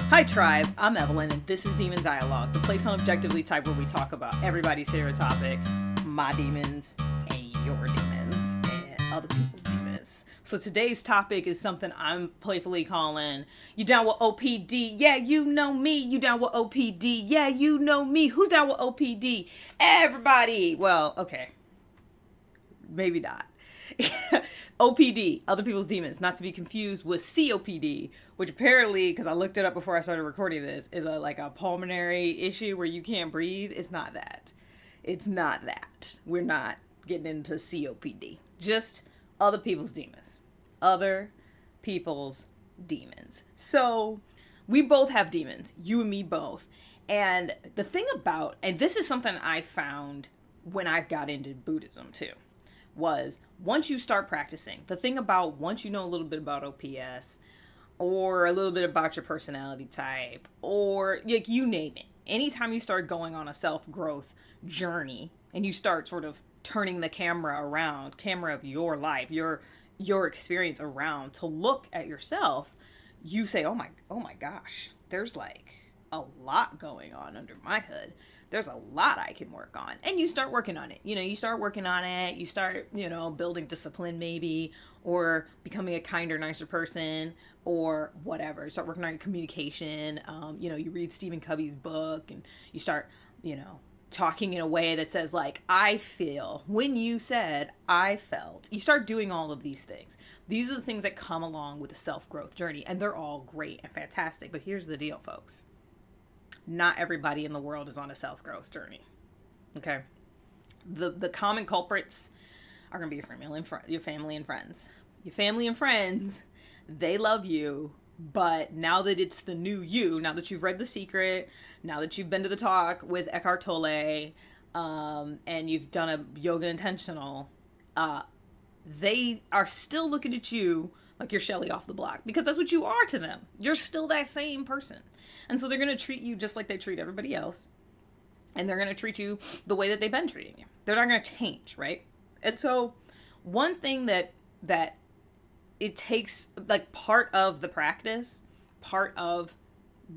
Hi Tribe, I'm Evelyn and this is Demon Dialogues, the place on Objectively Type where we talk about everybody's favorite topic, my demons and your demons and other people's demons. So today's topic is something I'm playfully calling, you down with OPD? Yeah, you know me. You down with OPD? Yeah, you know me. Who's down with OPD? Everybody. Well, okay. Maybe not. OPD, other people's demons, not to be confused with COPD, which apparently, because I looked it up before I started recording this, is like a pulmonary issue where you can't breathe. It's not that. It's not that. We're not getting into COPD. Just other people's demons. Other people's demons. So we both have demons. You and me both. And the thing about, and this is something I found when I got into Buddhism too, was once you start practicing, the thing about once you know a little bit about OPS or a little bit about your personality type or like you name it, anytime you start going on a self-growth journey and you start sort of turning the camera of your life, your experience around to look at yourself, you say, oh my gosh, there's like a lot going on under my hood. There's a lot I can work on. And you start working on it. You start working on it. You start, building discipline maybe, or becoming a kinder, nicer person, or whatever. You start working on your communication. You read Stephen Covey's book and you start, talking in a way that says like, I feel when you said I felt. You start doing all of these things. These are the things that come along with the self-growth journey, and they're all great and fantastic. But here's the deal, folks. Not everybody in the world is on a self-growth journey. Okay. The common culprits are going to be your family and friends. Your family and friends, they love you, but now that it's the new you, now that you've read The Secret, now that you've been to the talk with Eckhart Tolle, and you've done a yoga intentional, they are still looking at you like you're Shelly off the block, because that's what you are to them. You're still that same person. And so they're going to treat you just like they treat everybody else. And they're going to treat you the way that they've been treating you. They're not going to change, right? And so one thing that it takes, like part of the practice, part of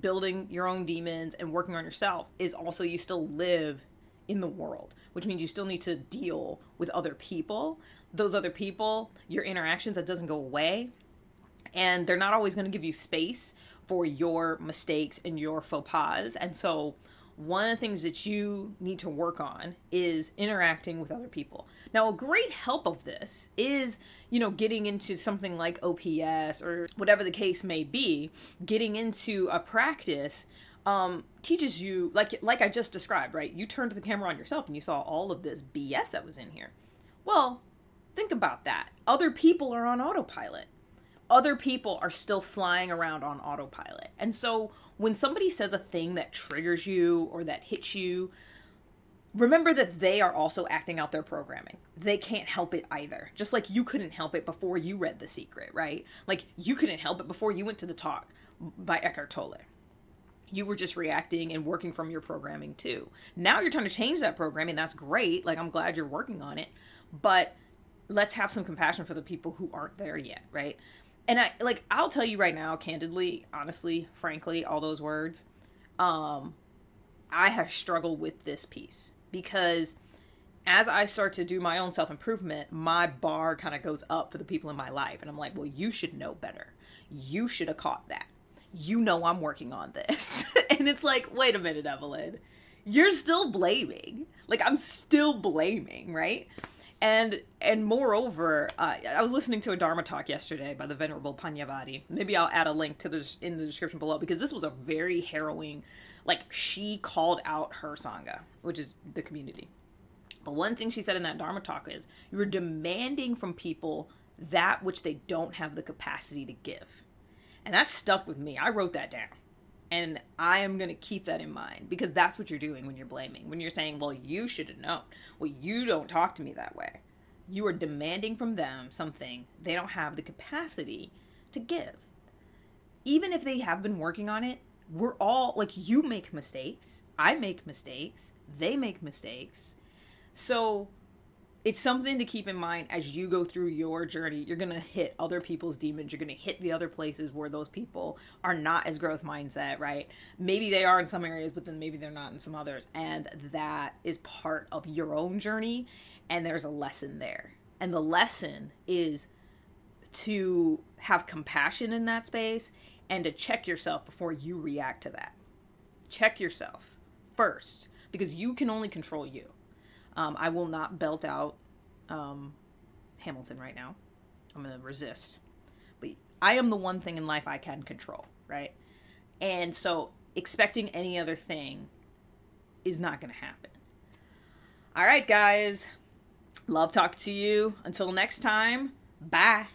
building your own demons and working on yourself is also you still live in the world, which means you still need to deal with other people. Those other people, your interactions, that doesn't go away. And they're not always going to give you space for your mistakes and your faux pas. And so one of the things that you need to work on is interacting with other people. Now, a great help of this is, getting into something like OPS or whatever the case may be, getting into a practice teaches you, like I just described, right? You turned the camera on yourself and you saw all of this BS that was in here. Well, think about that. Other people are on autopilot. Other people are still flying around on autopilot. And so when somebody says a thing that triggers you or that hits you, remember that they are also acting out their programming. They can't help it either. Just like you couldn't help it before you read The Secret, right? Like you couldn't help it before you went to the talk by Eckhart Tolle. You were just reacting and working from your programming too. Now you're trying to change that programming. That's great. Like, I'm glad you're working on it, but let's have some compassion for the people who aren't there yet, right? And I'll tell you right now, candidly, honestly, frankly, all those words, I have struggled with this piece because as I start to do my own self-improvement, my bar kind of goes up for the people in my life. And I'm like, well, you should know better. You should have caught that. I'm working on this. And it's like, wait a minute, Evelyn, you're still blaming. Like, I'm still blaming, right? And moreover, I was listening to a Dharma Talk yesterday by the Venerable Panyavati. Maybe I'll add a link to this in the description below, because this was a very harrowing, she called out her Sangha, which is the community. But one thing she said in that Dharma Talk is, you are demanding from people that which they don't have the capacity to give. And that stuck with me. I wrote that down. And I am going to keep that in mind, because that's what you're doing when you're blaming. When you're saying, well, you should have known. Well, you don't talk to me that way. You are demanding from them something they don't have the capacity to give. Even if they have been working on it, we're all, you make mistakes. I make mistakes. They make mistakes. So it's something to keep in mind as you go through your journey. You're going to hit other people's demons. You're going to hit the other places where those people are not as growth mindset, right? Maybe they are in some areas, but then maybe they're not in some others. And that is part of your own journey. And there's a lesson there. And the lesson is to have compassion in that space and to check yourself before you react to that. Check yourself first, because you can only control you. I will not belt out Hamilton right now. I'm going to resist. But I am the one thing in life I can control, right? And so expecting any other thing is not going to happen. All right, guys. Love talking to you. Until next time, bye.